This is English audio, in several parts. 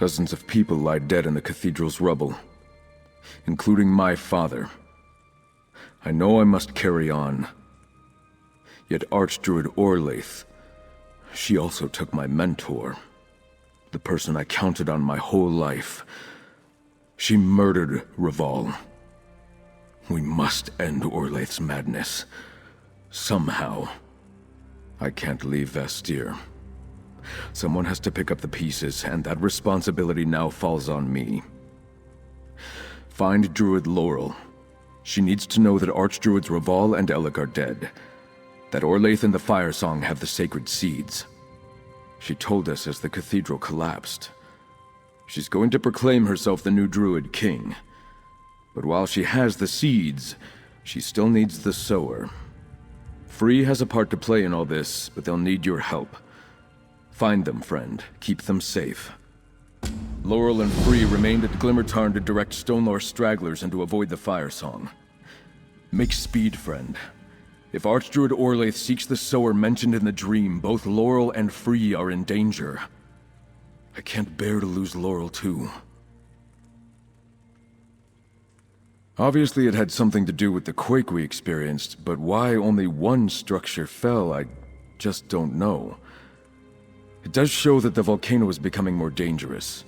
Dozens of people lie dead in the cathedral's rubble, including my father. I know I must carry on. Yet Archdruid Orlaith, she also took my mentor, the person I counted on my whole life. She murdered Raval. We must end Orlaith's madness. Somehow. I can't leave Vestige. Someone has to pick up the pieces, and that responsibility now falls on me. Find Druid Laurel. She needs to know that Archdruids Raval and Elec are dead. That Orlaith and the Firesong have the sacred seeds. She told us as the cathedral collapsed. She's going to proclaim herself the new Druid King. But while she has the seeds, she still needs the sower. Free has a part to play in all this, but they'll need your help. Find them, friend. Keep them safe. Laurel and Free remained at Glimmertarn to direct Stonelore stragglers and to avoid the Firesong. Make speed, friend. If Archdruid Orlaith seeks the sower mentioned in the dream, both Laurel and Free are in danger. I can't bear to lose Laurel, too. Obviously it had something to do with the quake we experienced, but why only one structure fell, I just don't know. It does show that the volcano is becoming more dangerous.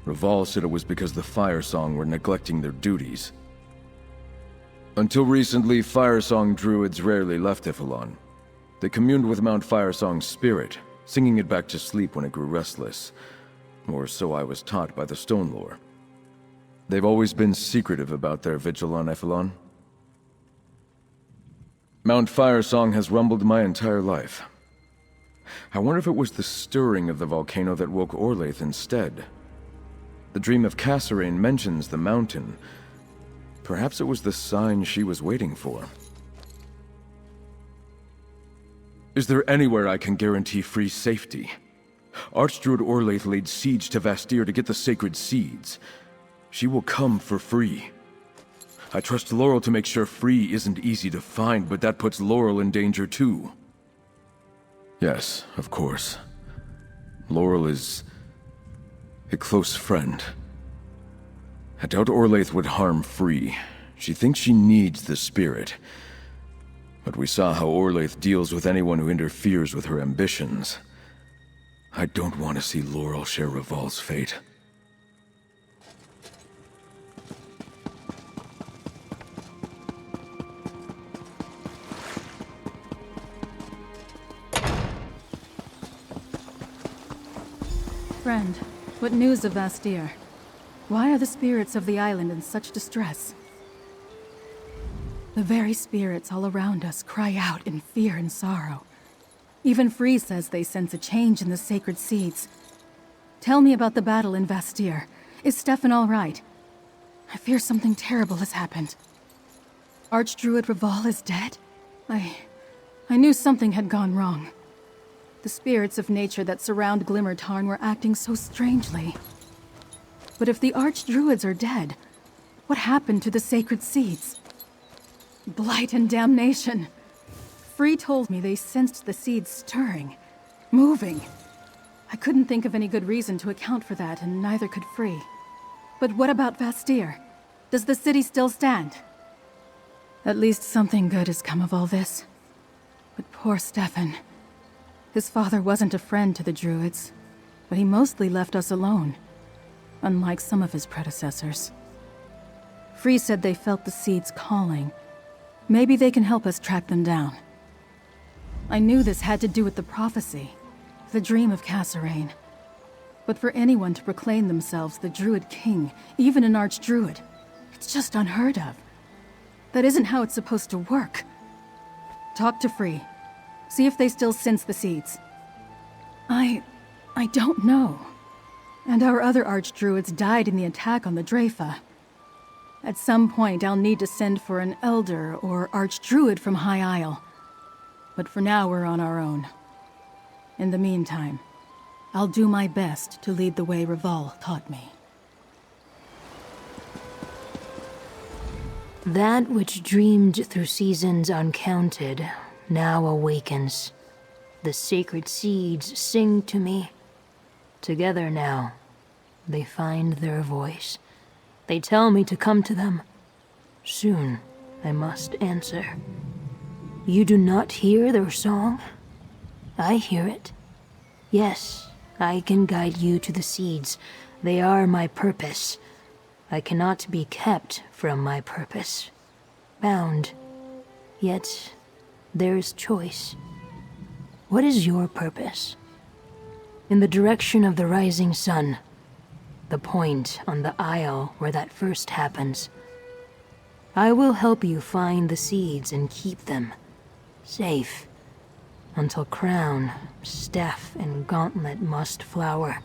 Raval said it was because the Firesong were neglecting their duties. Until recently, Firesong druids rarely left Ifilon. They communed with Mount Firesong's spirit, singing it back to sleep when it grew restless. Or so I was taught by the Stonelore. They've always been secretive about their vigil on Ifilon. Mount Firesong has rumbled my entire life. I wonder if it was the stirring of the volcano that woke Orlaith instead. The dream of Kasorayn mentions the mountain. Perhaps it was the sign she was waiting for. Is there anywhere I can guarantee Free safety? Archdruid Orlaith laid siege to Vestige to get the sacred seeds. She will come for Free. I trust Laurel to make sure Free isn't easy to find, but that puts Laurel in danger too. Yes, of course. Laurel is a close friend. I doubt Orlaith would harm Free. She thinks she needs the spirit. But we saw how Orlaith deals with anyone who interferes with her ambitions. I don't want to see Laurel share Raval's fate. Friend, what news of Vestige? Why are the spirits of the island in such distress? The very spirits all around us cry out in fear and sorrow. Even Free says they sense a change in the sacred seeds. Tell me about the battle in Vestige. Is Stefan all right? I fear something terrible has happened. Archdruid Raval is dead? I knew something had gone wrong. The spirits of nature that surround Glimmertarn were acting so strangely. But if the Archdruids are dead, what happened to the sacred seeds? Blight and damnation. Free told me they sensed the seeds stirring, moving. I couldn't think of any good reason to account for that, and neither could Free. But what about Vestige? Does the city still stand? At least something good has come of all this. But poor Stefan. His father wasn't a friend to the Druids, but he mostly left us alone, unlike some of his predecessors. Free said they felt the seeds calling. Maybe they can help us track them down. I knew this had to do with the prophecy, the dream of Kasorayn. But for anyone to proclaim themselves the Druid King, even an Archdruid, it's just unheard of. That isn't how it's supposed to work. Talk to Free. See if they still sense the seeds. I don't know. And our other Archdruids died in the attack on the Dreyfa. At some point, I'll need to send for an Elder or Archdruid from High Isle. But for now, we're on our own. In the meantime, I'll do my best to lead the way Raval taught me. That which dreamed through seasons uncounted now awakens. The sacred seeds sing to me. Together now, they find their voice. They tell me to come to them. Soon, I must answer. You do not hear their song? I hear it. Yes, I can guide you to the seeds. They are my purpose. I cannot be kept from my purpose. Bound. Yet, there's choice. What is your purpose? In the direction of the rising sun. The point on the isle where that first happens. I will help you find the seeds and keep them safe until crown, staff, and gauntlet must flower.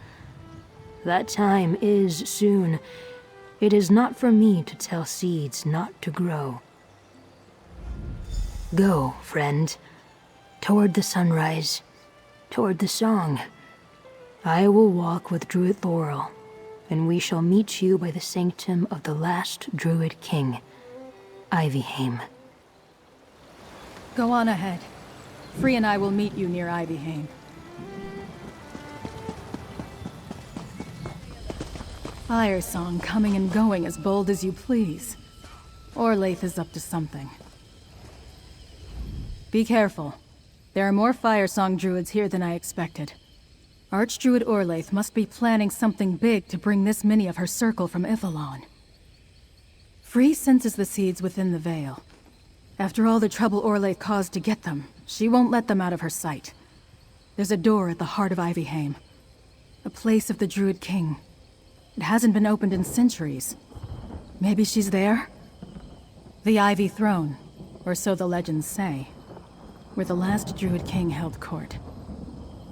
That time is soon. It is not for me to tell seeds not to grow. Go, friend, toward the sunrise, toward the song. I will walk with Druid Laurel, and we shall meet you by the sanctum of the last Druid King, Ivyheim. Go on ahead. Free and I will meet you near Ivyheim. Firesong coming and going as bold as you please. Orlaith is up to something. Be careful. There are more Firesong druids here than I expected. Archdruid Orlaith must be planning something big to bring this many of her circle from Ivalon. Free senses the seeds within the Veil. After all the trouble Orlaith caused to get them, she won't let them out of her sight. There's a door at the heart of Ivyheim. A place of the Druid King. It hasn't been opened in centuries. Maybe she's there? The Ivy Throne, or so the legends say, where the last Druid King held court.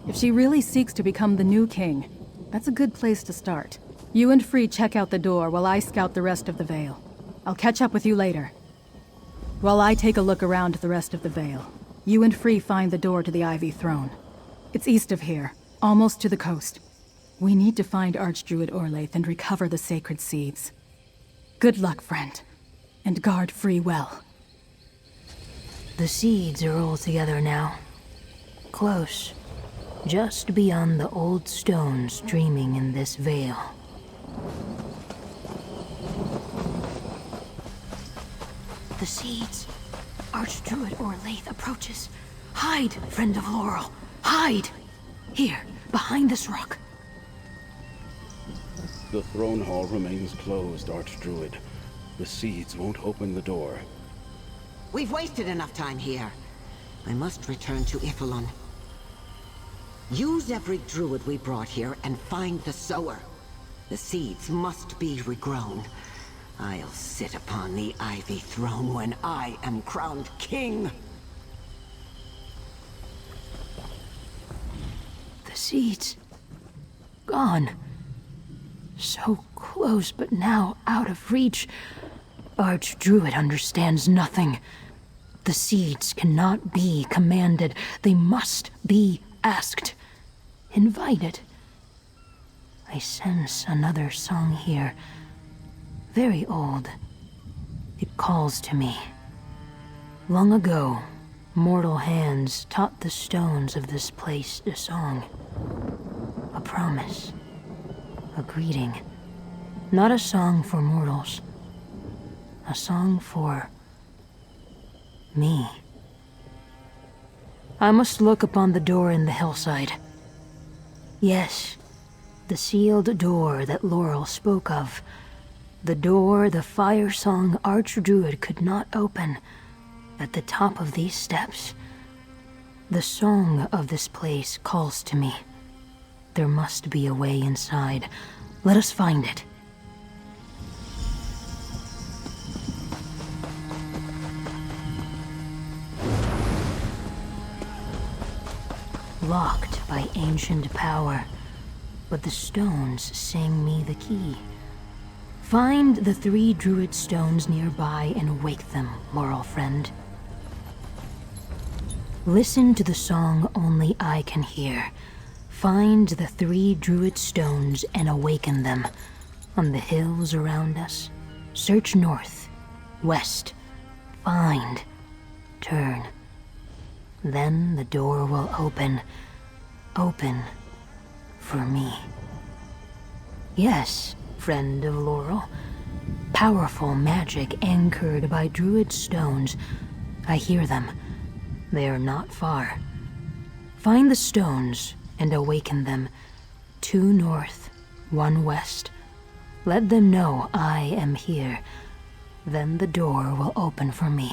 If she really seeks to become the new king, that's a good place to start. You and Free check out the door while I scout the rest of the Veil. I'll catch up with you later. While I take a look around the rest of the Veil, you and Free find the door to the Ivy Throne. It's east of here, almost to the coast. We need to find Archdruid Orlaith and recover the sacred seeds. Good luck, friend. And guard Free well. The seeds are all together now. Close. Just beyond the old stones dreaming in this veil. The seeds. Archdruid Orlaith approaches. Hide, friend of Laurel. Hide! Here, behind this rock. The throne hall remains closed, Archdruid. The seeds won't open the door. We've wasted enough time here. I must return to Ivalon. Use every druid we brought here and find the sower. The seeds must be regrown. I'll sit upon the Ivy Throne when I am crowned king. The seeds. Gone. So close, but now out of reach. Archdruid understands nothing. The seeds cannot be commanded. They must be asked. Invited. I sense another song here. Very old. It calls to me. Long ago, mortal hands taught the stones of this place a song. A promise. A greeting. Not a song for mortals. A song for me. I must look upon the door in the hillside. Yes, the sealed door that Laurel spoke of. The door the Firesong Archdruid could not open. At the top of these steps. The song of this place calls to me. There must be a way inside. Let us find it. Locked by ancient power, but the stones sing me the key. Find the 3 druid stones nearby and wake them, Laurel friend. Listen to the song only I can hear. Find the 3 druid stones and awaken them. On the hills around us, search north, west, find, turn. Then the door will open. Open for me. Yes, friend of Laurel. Powerful magic anchored by druid stones. I hear them. They are not far. Find the stones and awaken them. 2 north, 1 west. Let them know I am here. Then the door will open for me.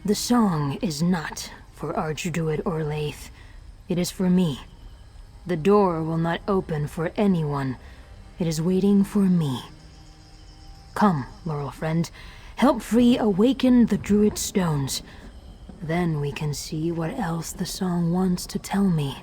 The song is not for Archdruid Orlaith. It is for me. The door will not open for anyone. It is waiting for me. Come, Laurel friend. Help Free awaken the druid stones. Then we can see what else the song wants to tell me.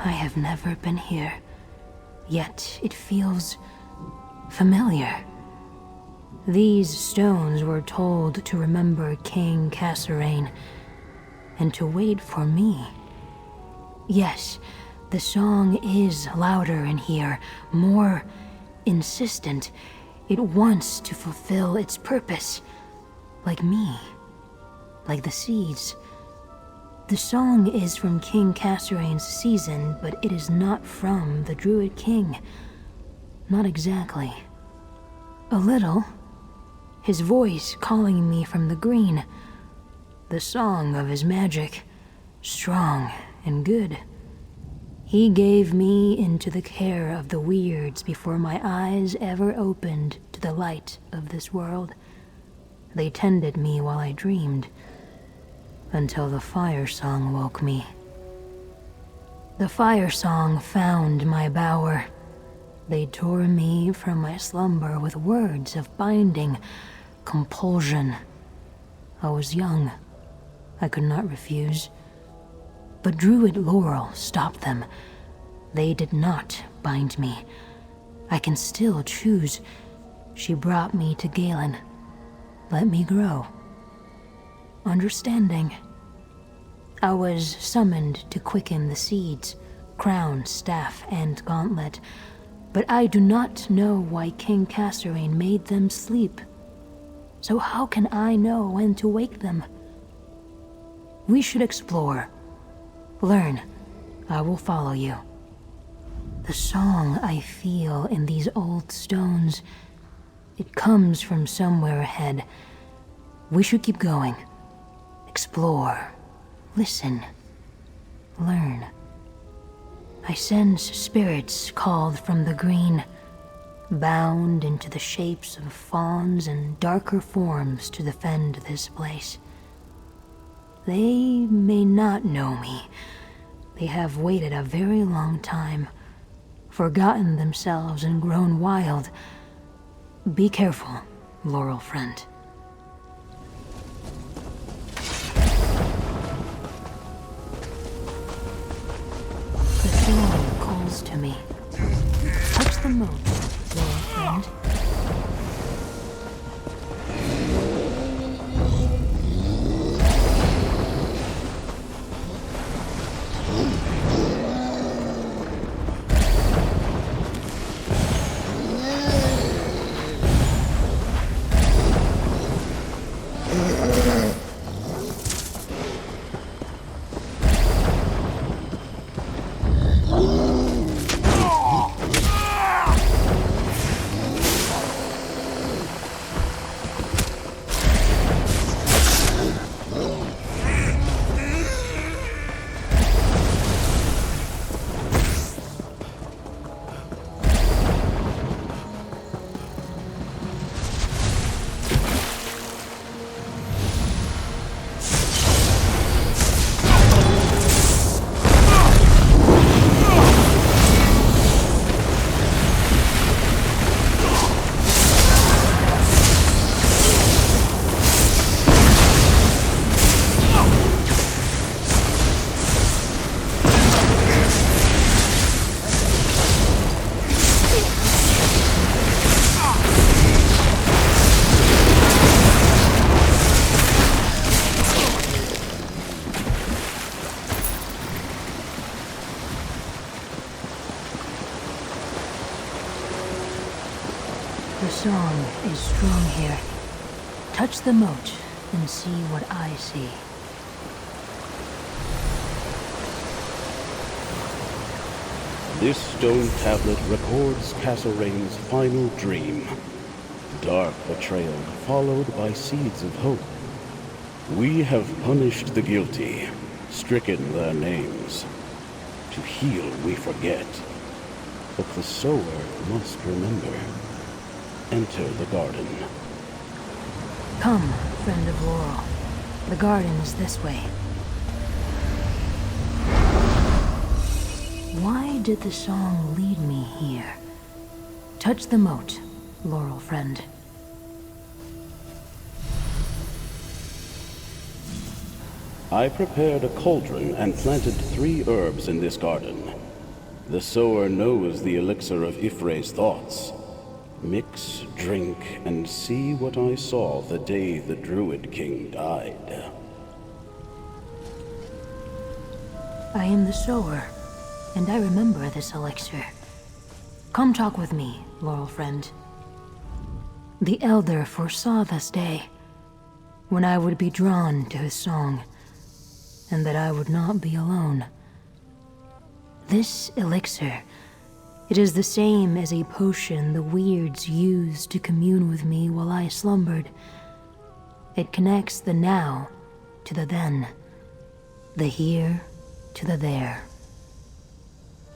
I have never been here, yet it feels familiar. These stones were told to remember King Kasorayn, and to wait for me. Yes, the song is louder in here, more insistent. It wants to fulfill its purpose, like me, like the seeds. The song is from King Kasorayn's season, but it is not from the Druid King. Not exactly. A little. His voice calling me from the green. The song of his magic, strong and good. He gave me into the care of the weirds before my eyes ever opened to the light of this world. They tended me while I dreamed, until the Firesong woke me. The Firesong found my bower. They tore me from my slumber with words of binding, compulsion. I was young. I could not refuse. But Druid Laurel stopped them. They did not bind me. I can still choose. She brought me to Galen. Let me grow. Understanding. I was summoned to quicken the seeds, crown, staff, and gauntlet, but I do not know why King Kasorayn made them sleep. So how can I know when to wake them? We should explore, learn, I will follow you. The song I feel in these old stones, it comes from somewhere ahead. We should keep going. Explore. Listen. Learn. I sense spirits called from the green, bound into the shapes of fawns and darker forms to defend this place. They may not know me. They have waited a very long time, forgotten themselves and grown wild. Be careful, Laurel friend. The song calls to me. Touch the moat, Laurel friend. The song is strong here. Touch the moat and see what I see. This stone tablet records Kasorayn's final dream. Dark betrayal followed by seeds of hope. We have punished the guilty, stricken their names. To heal we forget, but the sower must remember. Enter the garden. Come, friend of Laurel. The garden is this way. Why did the song lead me here? Touch the moat, Laurel friend. I prepared a cauldron and planted 3 herbs in this garden. The sower knows the elixir of Ifre's thoughts. Mix, drink, and see what I saw the day the Druid King died. I am the sower, and I remember this elixir. Come talk with me, Laurel friend. The Elder foresaw this day, when I would be drawn to his song, and that I would not be alone. This elixir, it is the same as a potion the weirds used to commune with me while I slumbered. It connects the now to the then, the here to the there.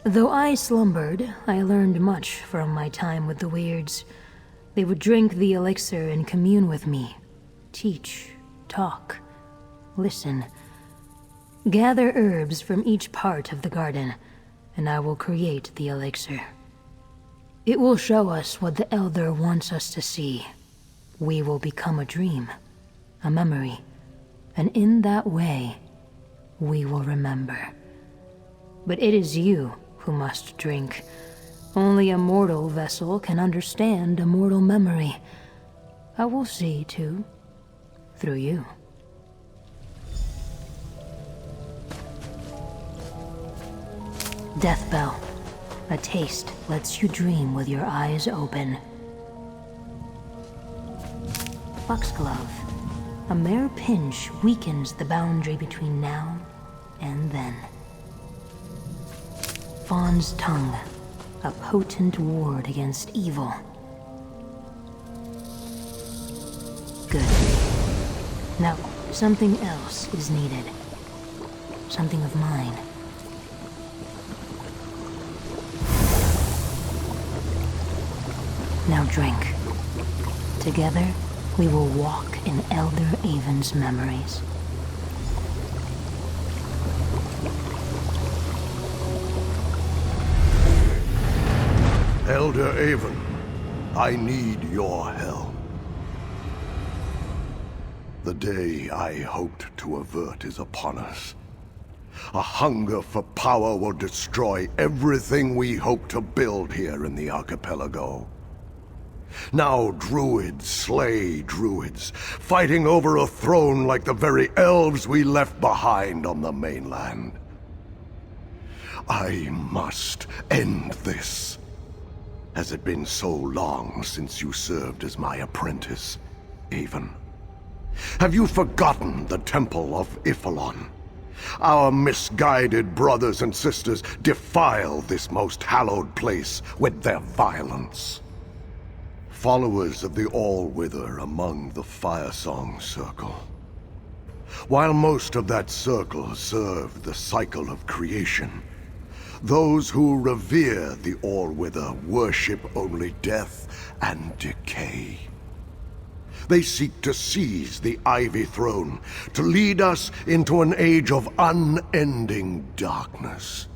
Though I slumbered, I learned much from my time with the weirds. They would drink the elixir and commune with me, teach, talk, listen. Gather herbs from each part of the garden, and I will create the elixir. It will show us what the Elder wants us to see. We will become a dream, a memory, and in that way, we will remember. But it is you who must drink. Only a mortal vessel can understand a mortal memory. I will see, too, through you. Death Bell. A taste lets you dream with your eyes open. Foxglove. A mere pinch weakens the boundary between now and then. fawn's tongue, a potent ward against evil. Good. Now, something else is needed. Something of mine. Now drink. Together, we will walk in Elder Avon's memories. Elder Avon, I need your help. The day I hoped to avert is upon us. A hunger for power will destroy everything we hope to build here in the archipelago. Now druids slay druids, fighting over a throne like the very elves we left behind on the mainland. I must end this. Has it been so long since you served as my apprentice, Avon? Have you forgotten the Temple of Ifalon? Our misguided brothers and sisters defile this most hallowed place with their violence. Followers of the All-Wither among the Firesong Circle. While most of that circle serve the cycle of creation, those who revere the All-Wither worship only death and decay. They seek to seize the Ivy Throne, to lead us into an age of unending darkness.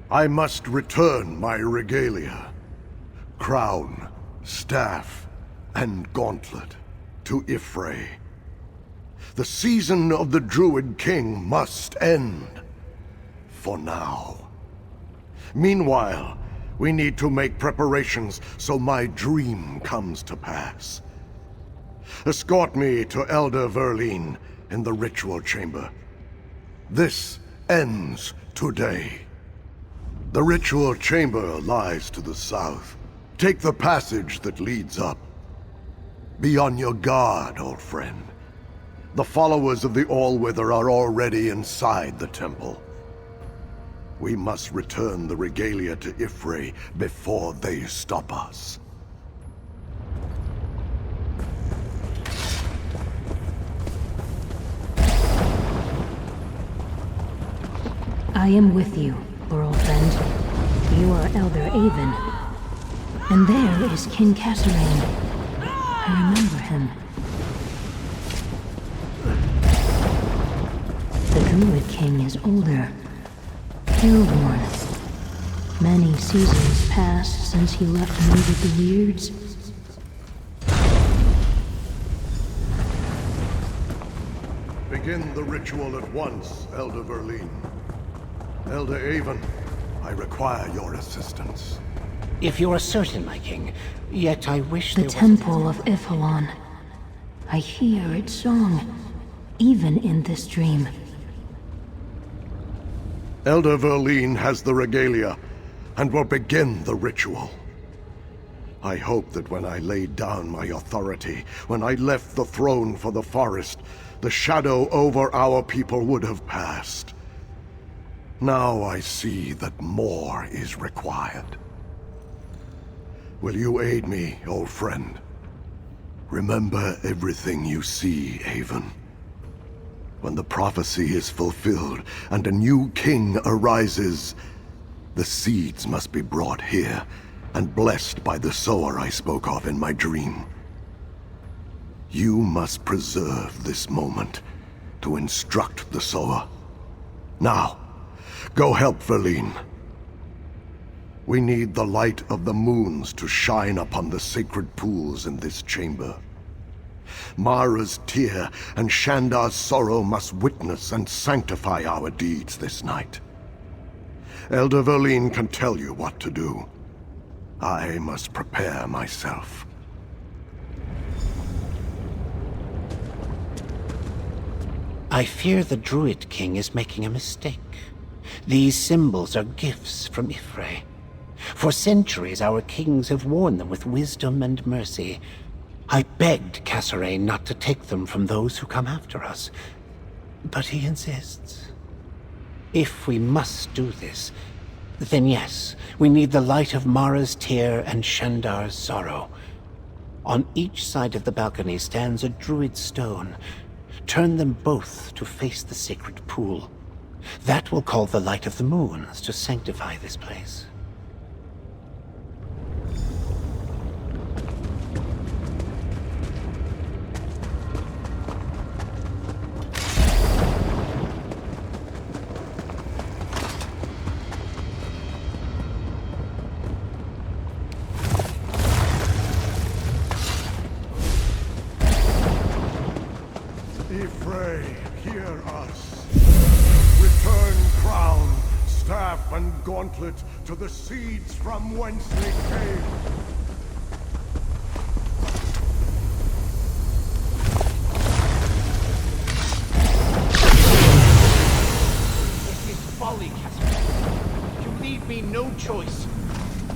I must return my regalia, crown, staff, and gauntlet to Ifre. The season of the Druid King must end. For now. Meanwhile, we need to make preparations so my dream comes to pass. Escort me to Elder Verleen in the ritual chamber. This ends today. The ritual chamber lies to the south. Take the passage that leads up. Be on your guard, old friend. The followers of the All-Wither are already inside the temple. We must return the regalia to Ifre before they stop us. I am with you, Burl friend. You are Elder Avon. And there is King Kasorayn. I remember him. The Druid King is older. Careworn. Many seasons passed since he left me with the Weirds. Begin the ritual at once, Elder Verleen. Elder Avon, I require your assistance. If you are certain, my king, yet I wish The there was... Temple of Ifalon. I hear its song, even in this dream. Elder Verleen has the regalia, and will begin the ritual. I hope that when I laid down my authority, when I left the throne for the forest, the shadow over our people would have passed. Now I see that more is required. Will you aid me, old friend? Remember everything you see, Avon. When the prophecy is fulfilled and a new king arises, the seeds must be brought here and blessed by the sower I spoke of in my dream. You must preserve this moment to instruct the sower. Now, go help Verleen. We need the light of the moons to shine upon the sacred pools in this chamber. Mara's tear and Shandar's sorrow must witness and sanctify our deeds this night. Elder Verleen can tell you what to do. I must prepare myself. I fear the Druid King is making a mistake. These symbols are gifts from Ifre. For centuries our kings have worn them with wisdom and mercy. I begged Kasorayn not to take them from those who come after us, but he insists. If we must do this, Then yes, we need the light of Mara's tear and Shandar's sorrow. On each side of the balcony stands a druid stone. Turn them both to face the sacred pool. That will call the light of the moons to sanctify this place. Ifrei, hear us. Return crown, staff, and gauntlet to the seeds from whence they came. This is folly, Kasorayn. You leave me no choice.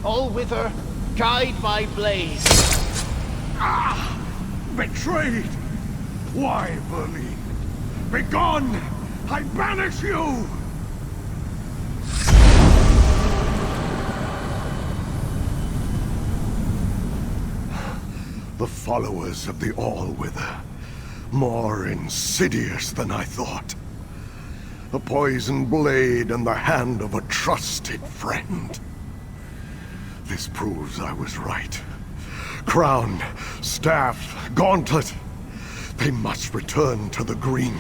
All wither, guide my blaze. Ah! Betrayed! Why, Verlin? Begone! I banish you! The followers of the All-Wither. More insidious than I thought. A poisoned blade in the hand of a trusted friend. This proves I was right. Crown, staff, gauntlet. They must return to the green.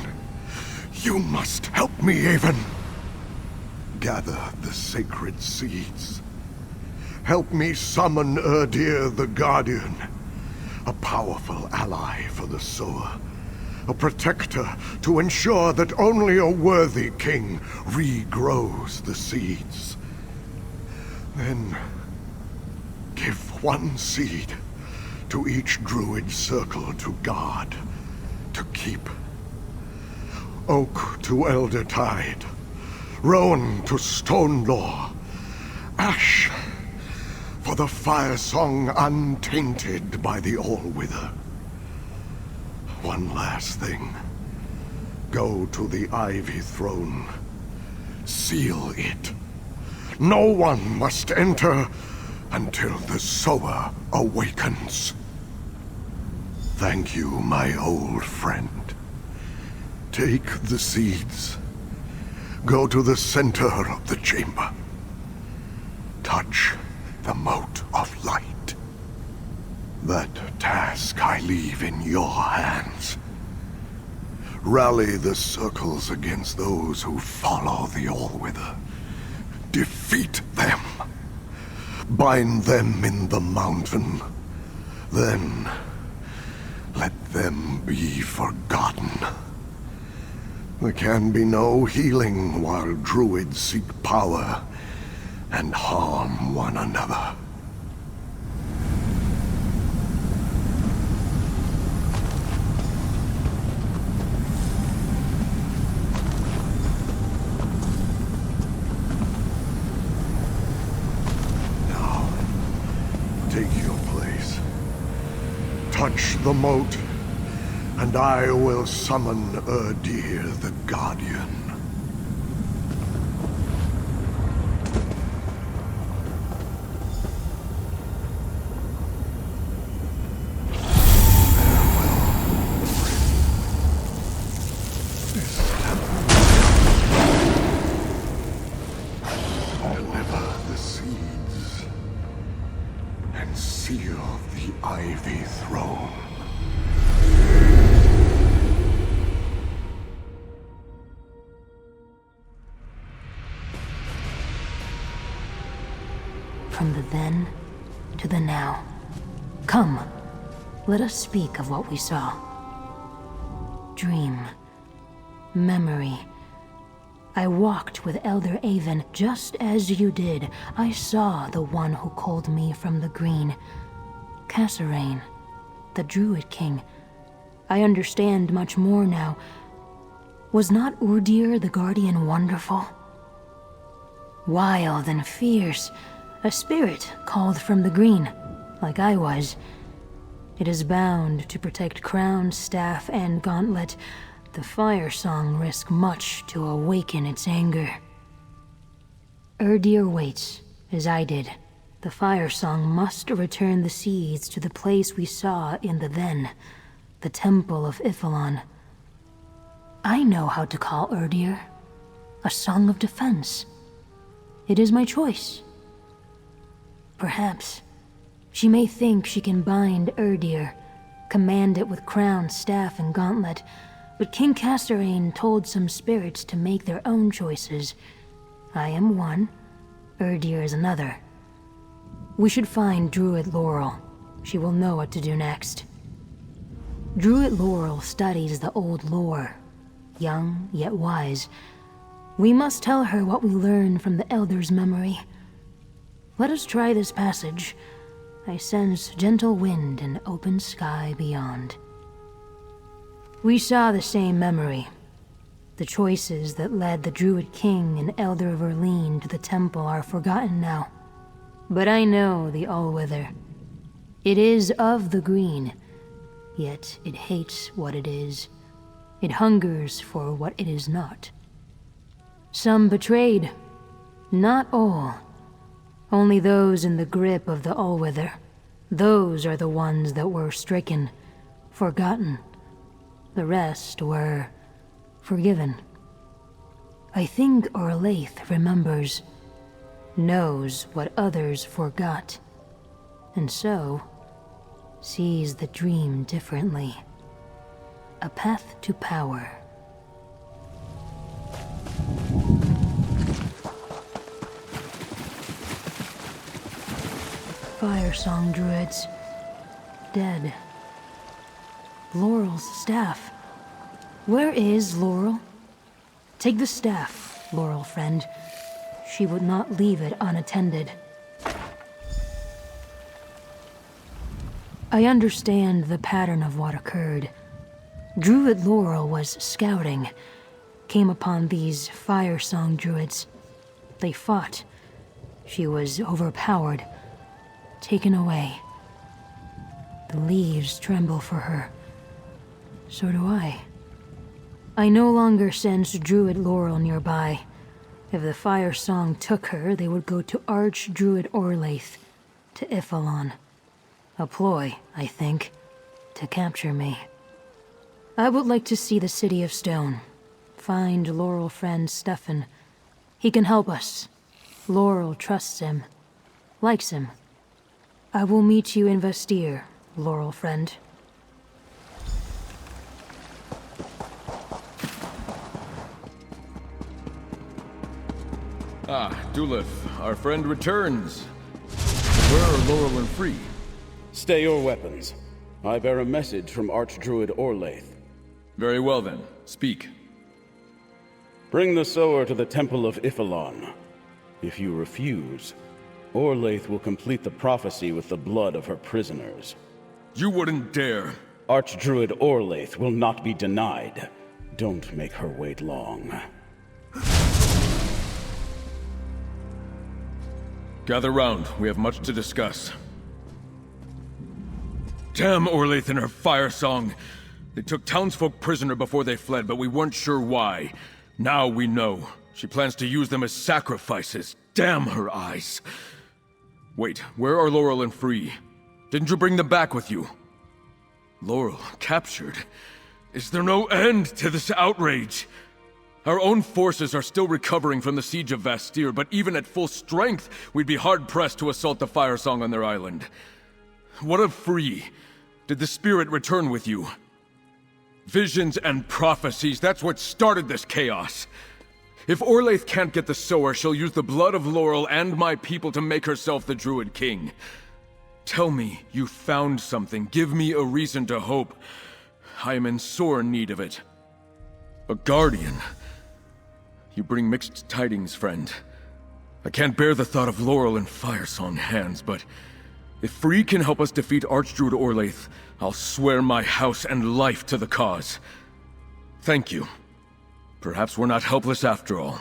You must help me, Avon. Gather the sacred seeds. Help me summon Erdir the Guardian. A powerful ally for the sower. A protector to ensure that only a worthy king regrows the seeds. Then, give one seed to each druid circle to guard. To keep. Oak to Elder Tide, Rowan to Stone Law, Ash for the Firesong untainted by the All-Wither. One last thing. Go to the Ivy Throne. Seal it. No one must enter until the sower awakens. Thank you, my old friend. Take the seeds. Go to the center of the chamber. Touch the mote of light. That task I leave in your hands. Rally the circles against those who follow the All-Wither. Defeat them. Bind them in the mountain. Then let them be forgotten. There can be no healing while druids seek power and harm one another. Now, take your place. Touch the moat, and I will summon Erdir the Guardian. Deliver the seeds and seal the Ivy Throne. From the then to the now. Come, let us speak of what we saw. Dream. Memory. I walked with Elder Avon just as you did. I saw the one who called me from the green. Kasorayn, the Druid King. I understand much more now. Was not Erdir the Guardian wonderful? Wild and fierce. A spirit called from the green, like I was. It is bound to protect crown, staff, and gauntlet. The Firesong risk much to awaken its anger. Erdir waits, as I did. The Firesong must return the seeds to the place we saw in the Then, the Temple of Ifilon. I know how to call Erdir a song of defense. It is my choice. Perhaps she may think she can bind Erdir, command it with crown, staff, and gauntlet, but King Kasorayn told some spirits to make their own choices. I am one, Erdir is another. We should find Druid Laurel. She will know what to do next. Druid Laurel studies the old lore, young yet wise. We must tell her what we learned from the Elder's memory. Let us try this passage. I sense gentle wind and open sky beyond. We saw the same memory. The choices that led the Druid King and Elder of Erleen to the temple are forgotten now. But I know the Allwither. It is of the green, yet it hates what it is. It hungers for what it is not. Some betrayed, not all. Only those in the grip of the Allwither. Those are the ones that were stricken, forgotten. The rest were forgiven. I think Orlaith remembers, knows what others forgot, and so sees the dream differently. A path to power. Firesong druids. Dead. Laurel's staff. Where is Laurel? Take the staff, Laurel friend. She would not leave it unattended. I understand the pattern of what occurred. Druid Laurel was scouting, came upon these Firesong druids. They fought. She was overpowered, taken away. The leaves tremble for her. So do I. I no longer sense Druid Laurel nearby. If the Firesong took her, they would go to Archdruid Orlaith, to Ifilon. A ploy, I think, to capture me. I would like to see the City of Stone. Find Laurel friend Stefan. He can help us. Laurel trusts him, likes him. I will meet you in Vestige, Laurel friend. Ah, Dulif, our friend returns. Where are Laurel and Free? Stay your weapons. I bear a message from Archdruid Orlaith. Very well then, speak. Bring the sower to the Temple of Ifilon. If you refuse, Orlaith will complete the prophecy with the blood of her prisoners. You wouldn't dare. Archdruid Orlaith will not be denied. Don't make her wait long. Gather round, we have much to discuss. Damn Orlaith and her Firesong! They took townsfolk prisoner before they fled, but we weren't sure why. Now we know. She plans to use them as sacrifices. Damn her eyes! Wait, where are Laurel and Free? Didn't you bring them back with you? Laurel captured? Is there no end to this outrage? Our own forces are still recovering from the siege of Vestige, but even at full strength, we'd be hard-pressed to assault the Firesong on their island. What of Free? Did the spirit return with you? Visions and prophecies, that's what started this chaos. If Orlaith can't get the sower, she'll use the blood of Laurel and my people to make herself the Druid King. Tell me you found something. Give me a reason to hope. I am in sore need of it. A guardian. You bring mixed tidings, friend. I can't bear the thought of Laurel in Firesong hands, but if Free can help us defeat Archdruid Orlaith, I'll swear my house and life to the cause. Thank you. Perhaps we're not helpless after all.